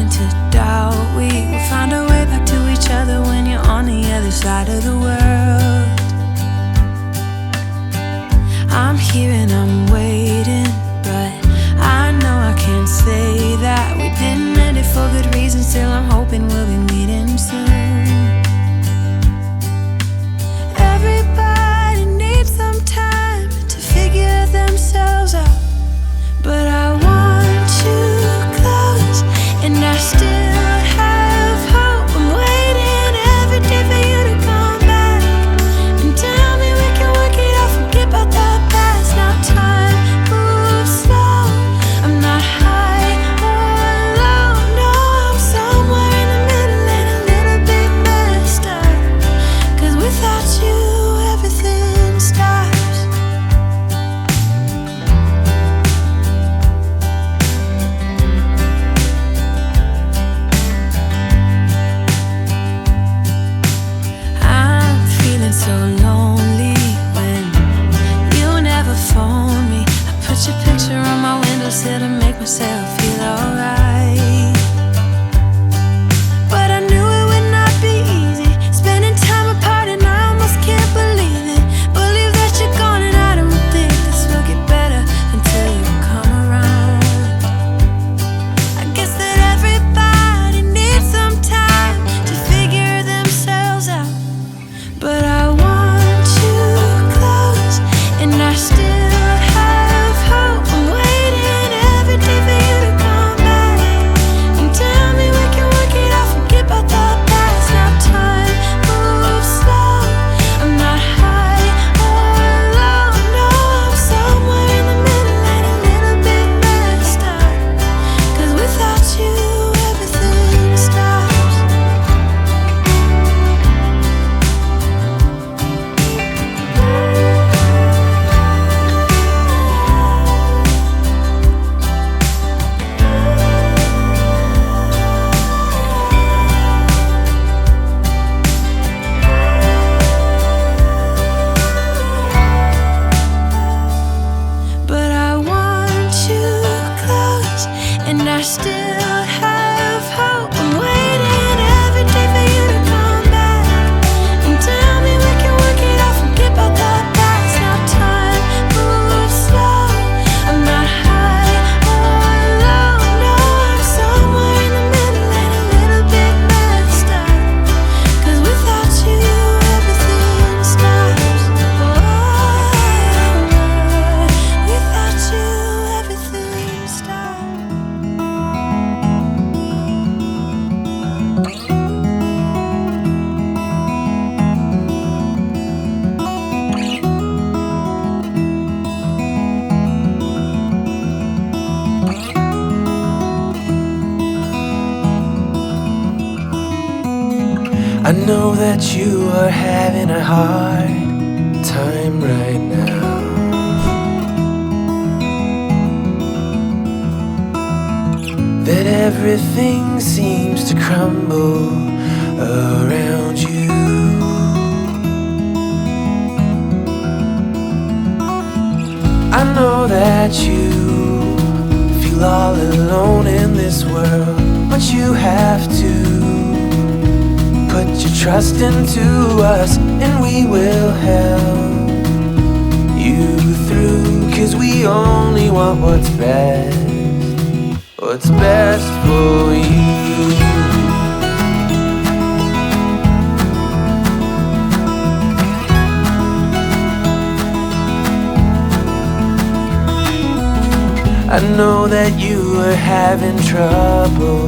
starting to doubt we will find our way back to each other when you're on the other side of the world. I'm here and I'm waiting, but I know I can't say that we didn't end it for good reasons. Still I'm hoping we'll be meeting soon. Everybody needs some time to figure themselves out, but I want you close, and I still have hope. I'm waiting every day for you to come back and tell me we can work it out, forget about the past. Now time moves slow, I'm not high or low, no, I'm somewhere in the middle and a little bit messed up, 'cause without you everything stops. I'm feeling so lonely when you never phone me. I put your picture on my windowsill to make myself feel alright, but I knew it would not be easy, spending time apart, and I almost can't believe it. Believe that you're gone, and I don't think this will get better until you come around. I guess that everybody needs some time to figure themselves out, but I want you close, and I still have hope. I'm waiting every day for you to come back and tell me we can work it out, forget about the past. Now time moves slow, I'm not high or low, no, I'm somewhere in the middle and a little bit messed up, 'cause without you everything stops. But I want you close, and I still have hope. I'm waiting every day for you to come back and tell me we can work it out, forget about the past. Now time moves slow, I'm not high or low, no, I'm somewhere in the middle and a little bit messed up, 'cause without you everything stops. Without you everything stops. I know that you are having a hard time right now, that everything seems to crumble around you. I know that you feel all alone in this world, but you have to put your trust into us, and we will help you through, 'cause we only want what's best for you. I know that you are having trouble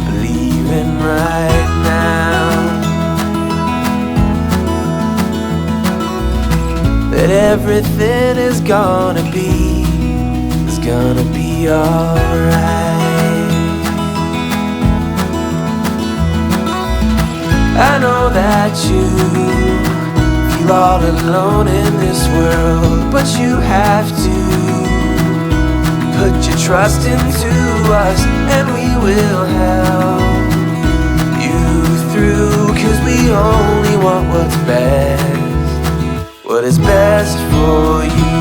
believing right now that everything is gonna be alright. I know that you feel all alone in this world, but you have to put your trust into us, and we will help you through, 'cause we only want what is best for you.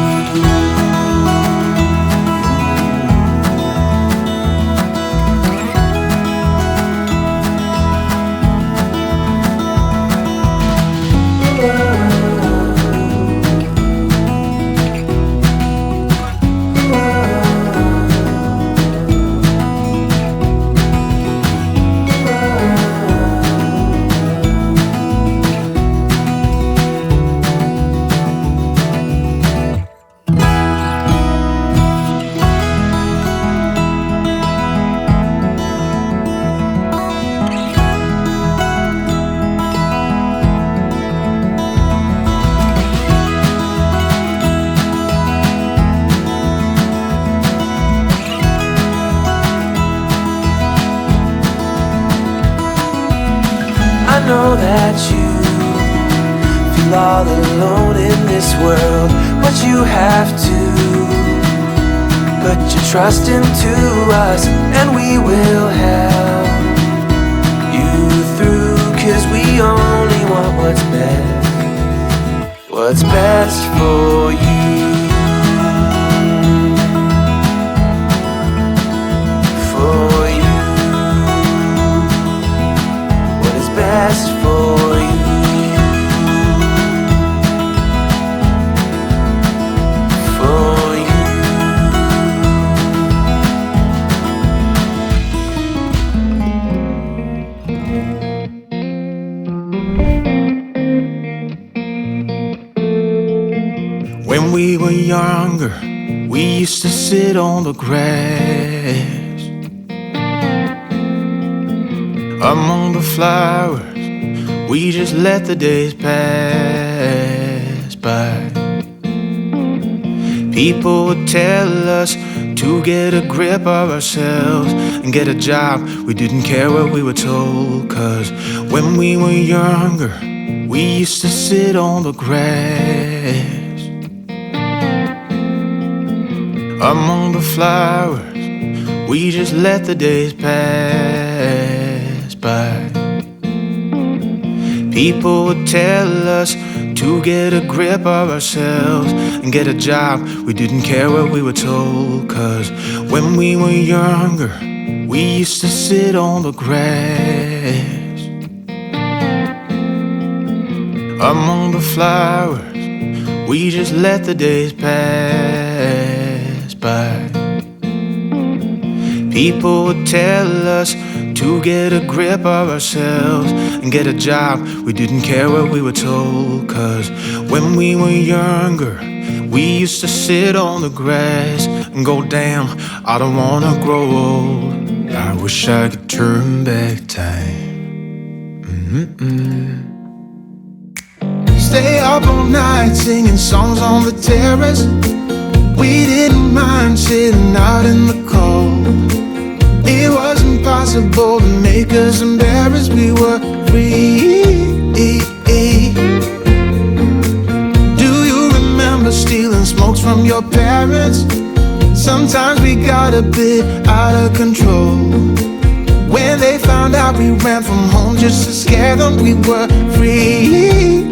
know that you feel all alone in this world, but you have to put your trust into us, and we will help you through, 'cause we only want what's best for you. For you, what is best for you. For you. When we were younger, we used to sit on the grass among the flowers. We just let the days pass by. People would tell us to get a grip of ourselves and get a job. We didn't care what we were told, 'cause when we were younger, we used to sit on the grass among the flowers. We just let the days pass by. People would tell us to get a grip of ourselves and get a job. We didn't care what we were told, 'cause when we were younger, we used to sit on the grass among the flowers. We just let the days pass by. People would tell us to get a grip of ourselves and get a job. We didn't care what we were told, 'cause when we were younger, we used to sit on the grass and go, damn, I don't wanna grow old. I wish I could turn back time. Stay up all night singing songs on the terrace. We didn't mind sitting out in the cold. It wasn't possible to make us embarrassed. We were free. Do you remember stealing smokes from your parents? Sometimes we got a bit out of control. When they found out we ran from home just to scare them, we were free.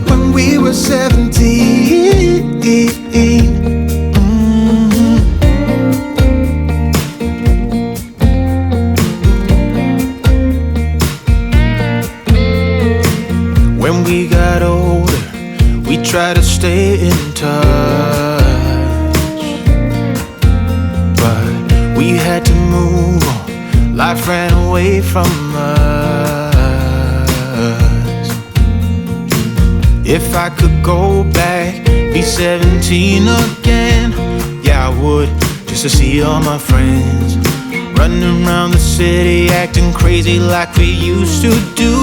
When we were 17. When we got older, we tried to stay in touch, but we had to move on. Life ran away from us. If I could go back, be 17 again, yeah, I would, just to see all my friends running around the city, acting crazy like we used to do.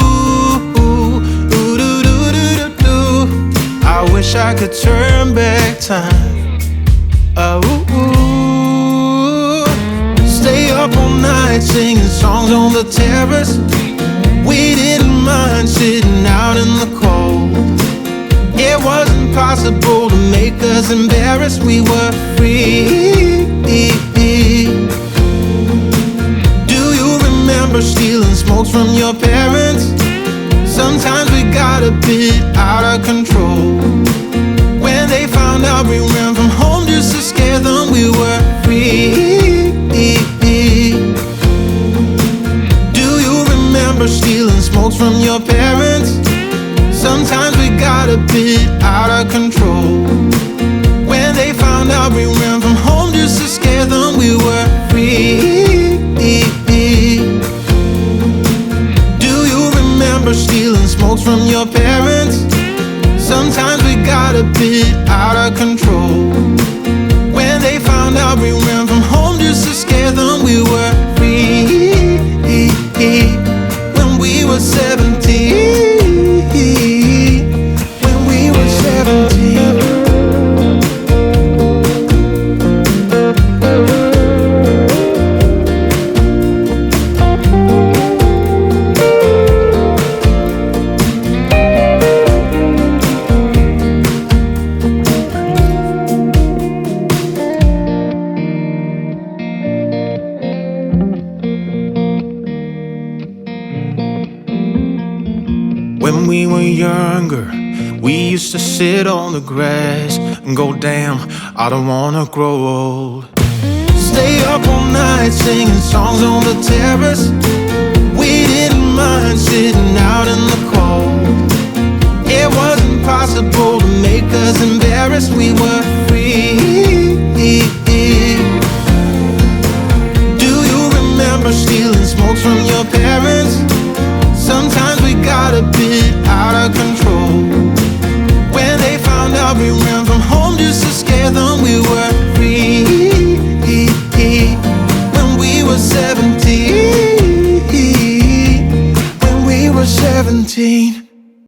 I wish I could turn back time. Stay up all night singing songs on the terrace. We didn't mind sitting out in the cold. It wasn't possible to make us embarrassed. We were free. Do you remember stealing smokes from your parents? Sometimes we got a bit out of control. When they found out we ran from home just to scare them, we were free. Do you remember stealing smokes from your parents? Sometimes we got a bit out of control. When they found out we ran from home just to scare them, we were free. Do you remember stealing smokes from your parents? Sometimes we got a bit out of control. When they found out we ran from home just to scare them, we were free. When we were 17. When we When we were younger, we used to sit on the grass and go, damn, I don't wanna grow old. Stay up all night singing songs on the terrace. We didn't mind sitting out in the cold. It wasn't possible to make us embarrassed. We were free. Do you remember stealing smokes from your parents? Sometimes we got a bit out of control. When they found out we ran from home just to scare them, we were free. When we were 17, when we were 17.